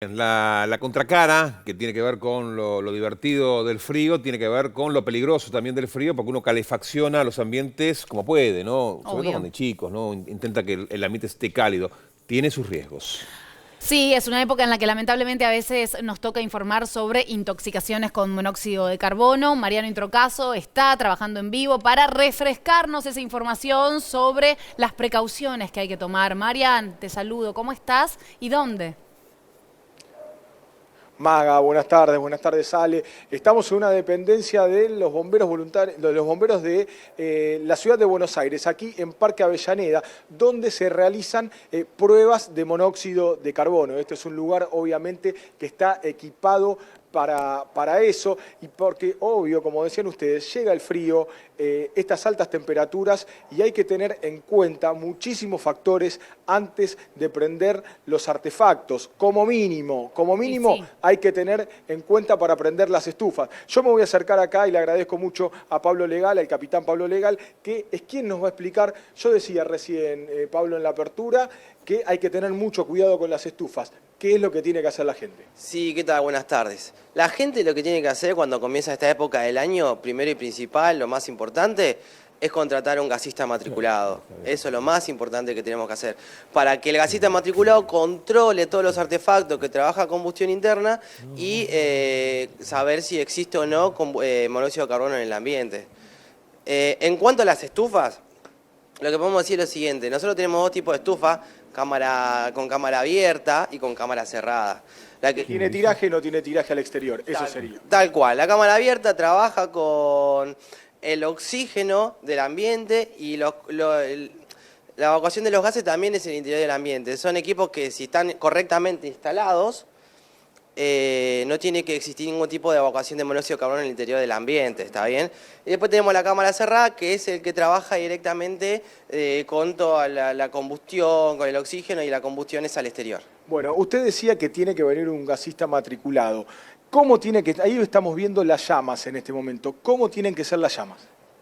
La contracara, que tiene que ver con lo divertido del frío, tiene que ver con lo peligroso también del frío, porque uno calefacciona los ambientes como puede, ¿no? Sobre todo Obvio. cuando hay chicos, ¿no? Intenta que el ambiente esté cálido. Tiene sus riesgos. Sí, es una época en la que lamentablemente a veces nos toca informar sobre intoxicaciones con monóxido de carbono. Mariano Introcaso está trabajando en vivo para refrescarnos esa información sobre las precauciones que hay que tomar. Marian, te saludo. ¿Cómo estás y dónde? Maga, buenas tardes Ale. Estamos en una dependencia de los bomberos voluntarios, de los bomberos de la ciudad de Buenos Aires, aquí en Parque Avellaneda, donde se realizan pruebas de monóxido de carbono. Este es un lugar obviamente que está equipado para eso y porque, obvio, como decían ustedes, llega el frío, estas altas temperaturas y hay que tener en cuenta muchísimos factores antes de prender los artefactos. Como mínimo Y sí. hay que tener en cuenta para prender las estufas. Yo me voy a acercar acá y le agradezco mucho a Pablo Legal, al capitán Pablo Legal, que es quien nos va a explicar. Yo decía recién, Pablo, en la apertura, que hay que tener mucho cuidado con las estufas. ¿Qué es lo que tiene que hacer la gente? Sí, ¿qué tal? Buenas tardes. La gente lo que tiene que hacer cuando comienza esta época del año, primero y principal, lo más importante, es contratar a un gasista matriculado. Eso es lo más importante que tenemos que hacer. Para que el gasista matriculado controle todos los artefactos que trabaja a combustión interna y saber si existe o no monóxido de carbono en el ambiente. En cuanto a las estufas, lo que podemos decir es lo siguiente. Nosotros tenemos dos tipos de estufa, con cámara abierta y con cámara cerrada. ¿Tiene tiraje o no tiene tiraje al exterior? Eso sería. Tal cual. La cámara abierta trabaja con el oxígeno del ambiente y la evacuación de los gases también es en el interior del ambiente. Son equipos que si están correctamente instalados, no tiene que existir ningún tipo de evacuación de monóxido de carbono en el interior del ambiente, ¿está bien? Y después tenemos la cámara cerrada, que es el que trabaja directamente con toda la combustión, con el oxígeno y la combustión es al exterior. Bueno, usted decía que tiene que venir un gasista matriculado. ¿Cómo tiene que...? Ahí estamos viendo las llamas en este momento. ¿Cómo tienen que ser las llamas?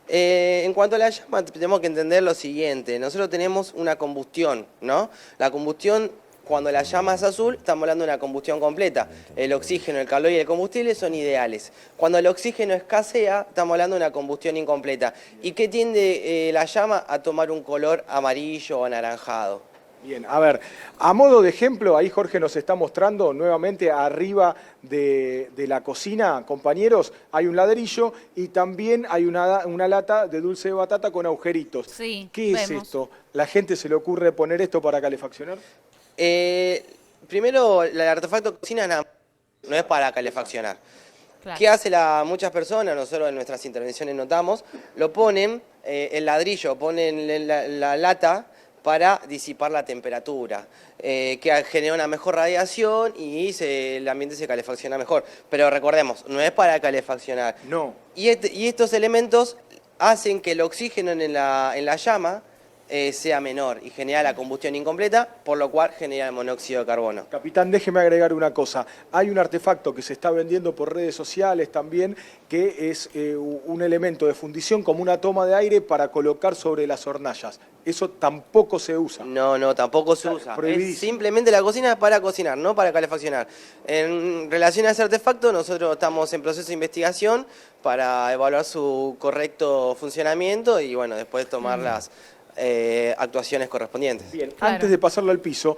En cuanto a la llama, tenemos que entender lo siguiente. Nosotros tenemos una combustión, ¿no? La combustión, cuando la llama es azul, estamos hablando de una combustión completa. El oxígeno, el calor y el combustible son ideales. Cuando el oxígeno escasea, estamos hablando de una combustión incompleta. ¿Y qué tiende la llama? A tomar un color amarillo o anaranjado. Bien, a ver, a modo de ejemplo, ahí Jorge nos está mostrando nuevamente arriba de la cocina, compañeros, hay un ladrillo y también hay una lata de dulce de batata con agujeritos. Sí, ¿Qué es vemos. esto? ¿La gente se le ocurre poner esto para calefaccionar? Primero, el artefacto de cocina no es para calefaccionar. Claro. ¿Qué hace muchas personas? Nosotros en nuestras intervenciones notamos, lo ponen, el ladrillo, ponen la lata para disipar la temperatura, que genera una mejor radiación y el ambiente se calefacciona mejor. Pero recordemos, no es para calefaccionar. No. Y estos elementos hacen que el oxígeno en la llama sea menor y genera la combustión incompleta, por lo cual genera el monóxido de carbono. Capitán, déjeme agregar una cosa. Hay un artefacto que se está vendiendo por redes sociales también, que es un elemento de fundición como una toma de aire para colocar sobre las hornallas. Eso tampoco se usa. No, tampoco se usa. Es simplemente la cocina es para cocinar, no para calefaccionar. En relación a ese artefacto, nosotros estamos en proceso de investigación para evaluar su correcto funcionamiento y bueno, después tomar las actuaciones correspondientes. Bien, Claro. antes de pasarlo al piso,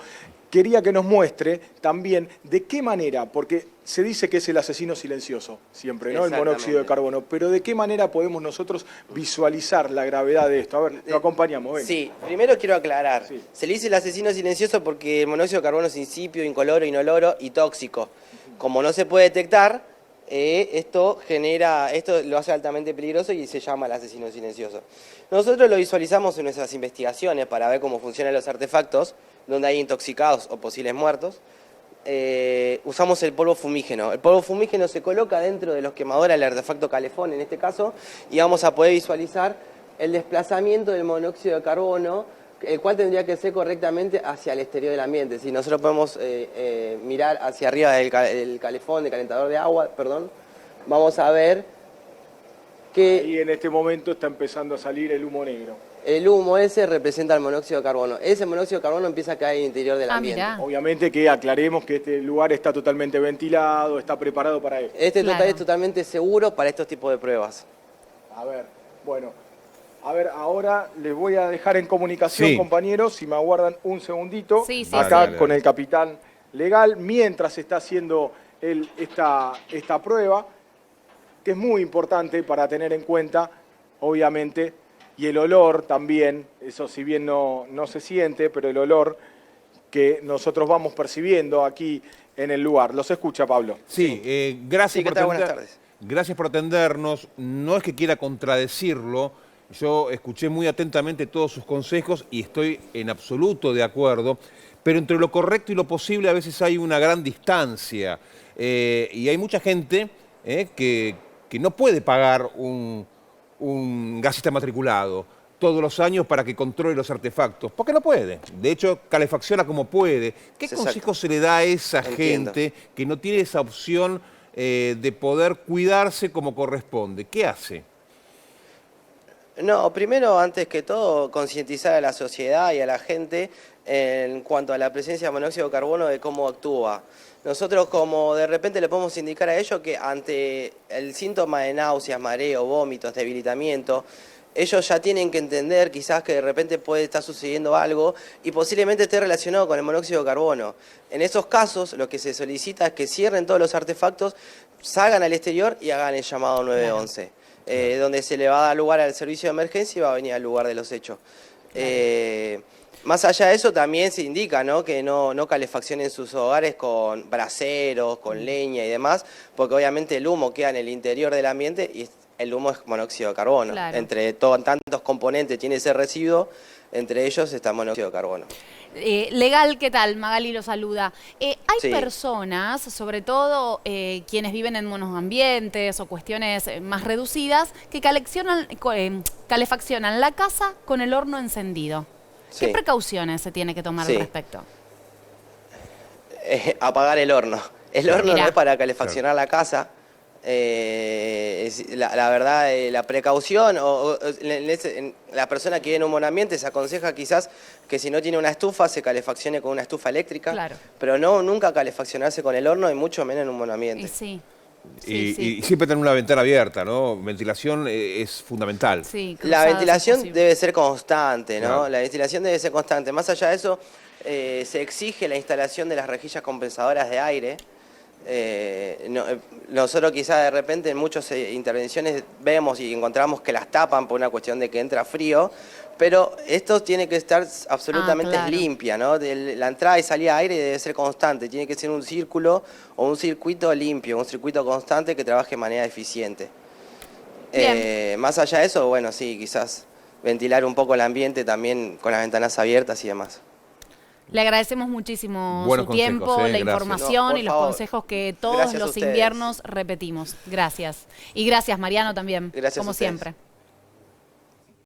quería que nos muestre también de qué manera, porque se dice que es el asesino silencioso, siempre, ¿no? El monóxido de carbono, pero de qué manera podemos nosotros visualizar la gravedad de esto. A ver, lo acompañamos, ven. Sí, primero quiero aclarar. Sí. Se le dice el asesino silencioso porque el monóxido de carbono es insípido, incoloro, inoloro y tóxico. Como no se puede detectar, esto lo hace altamente peligroso y se llama el asesino silencioso. Nosotros lo visualizamos en nuestras investigaciones para ver cómo funcionan los artefactos, donde hay intoxicados o posibles muertos. Usamos el polvo fumígeno. El polvo fumígeno se coloca dentro de los quemadores del artefacto calefón en este caso y vamos a poder visualizar el desplazamiento del monóxido de carbono, el cual tendría que ser correctamente hacia el exterior del ambiente. Si nosotros podemos mirar hacia arriba del calefón, del calentador de agua, perdón, vamos a ver que... Y en este momento está empezando a salir el humo negro. El humo ese representa el monóxido de carbono. Ese monóxido de carbono empieza a caer en el interior del ambiente. Mirá. Obviamente que aclaremos que este lugar está totalmente ventilado, está preparado para esto. Este Claro. total es totalmente seguro para estos tipos de pruebas. A ver, bueno. A ver, ahora les voy a dejar en comunicación, Sí. compañeros, si me aguardan un segundito, Sí, sí, acá sí. con el capitán legal, mientras se está haciendo esta prueba, que es muy importante para tener en cuenta, obviamente, y el olor también, eso si bien no se siente, pero el olor que nosotros vamos percibiendo aquí en el lugar. ¿Los escucha, Pablo? Sí, gracias Sí, ¿qué por tal? Buenas atender- tardes. Gracias por atendernos. No es que quiera contradecirlo. Yo escuché muy atentamente todos sus consejos y estoy en absoluto de acuerdo. Pero entre lo correcto y lo posible a veces hay una gran distancia. Y hay mucha gente que no puede pagar un gasista matriculado todos los años para que controle los artefactos, porque no puede. De hecho, calefacciona como puede. ¿Qué Exacto. consejo se le da a esa Entiendo. gente que no tiene esa opción de poder cuidarse como corresponde? ¿Qué hace? No, primero, antes que todo, concientizar a la sociedad y a la gente en cuanto a la presencia de monóxido de carbono, de cómo actúa. Nosotros como de repente le podemos indicar a ellos que ante el síntoma de náuseas, mareo, vómitos, debilitamiento, ellos ya tienen que entender quizás que de repente puede estar sucediendo algo y posiblemente esté relacionado con el monóxido de carbono. En esos casos lo que se solicita es que cierren todos los artefactos, salgan al exterior y hagan el llamado 911. Donde se le va a dar lugar al servicio de emergencia y va a venir al lugar de los hechos. Más allá de eso también se indica, ¿no?, que no calefaccionen sus hogares con braseros, con leña y demás, porque obviamente el humo queda en el interior del ambiente y el humo es monóxido de carbono. Claro. Entre tantos componentes tiene ese residuo, entre ellos está monóxido de carbono. Legal, ¿qué tal? Magali lo saluda. Hay Sí. personas, sobre todo quienes viven en monoambientes o cuestiones más reducidas, que calefaccionan la casa con el horno encendido. ¿Qué Sí. precauciones se tiene que tomar Sí. al respecto? Apagar el horno. El horno Mirá. no es para calefaccionar la casa. La verdad, la precaución, la persona que vive en un monoambiente se aconseja quizás que si no tiene una estufa, se calefaccione con una estufa eléctrica, Claro. pero no nunca calefaccionarse con el horno y mucho menos en un Y monoambiente. sí. Y, Sí, y siempre tener una ventana abierta, ¿no? Ventilación es fundamental. sí, La cruzadas es ventilación posible. debe ser constante, ¿no? Claro. La ventilación debe ser constante. Más allá de eso, se exige la instalación de las rejillas compensadoras de aire. Nosotros quizás de repente en muchas intervenciones vemos y encontramos que las tapan por una cuestión de que entra frío, pero esto tiene que estar absolutamente claro. limpia, ¿no? La entrada y salida de aire debe ser constante, tiene que ser un círculo o un circuito limpio, un circuito constante que trabaje de manera eficiente. Bien. Más allá de eso, bueno, sí, quizás ventilar un poco el ambiente también con las ventanas abiertas y demás. Le agradecemos muchísimo Buenos su tiempo, consejos, la gracias. información No, por y los favor. consejos que todos Gracias a los ustedes. inviernos repetimos. Gracias. Y gracias, Mariano, también, Gracias a como ustedes. siempre.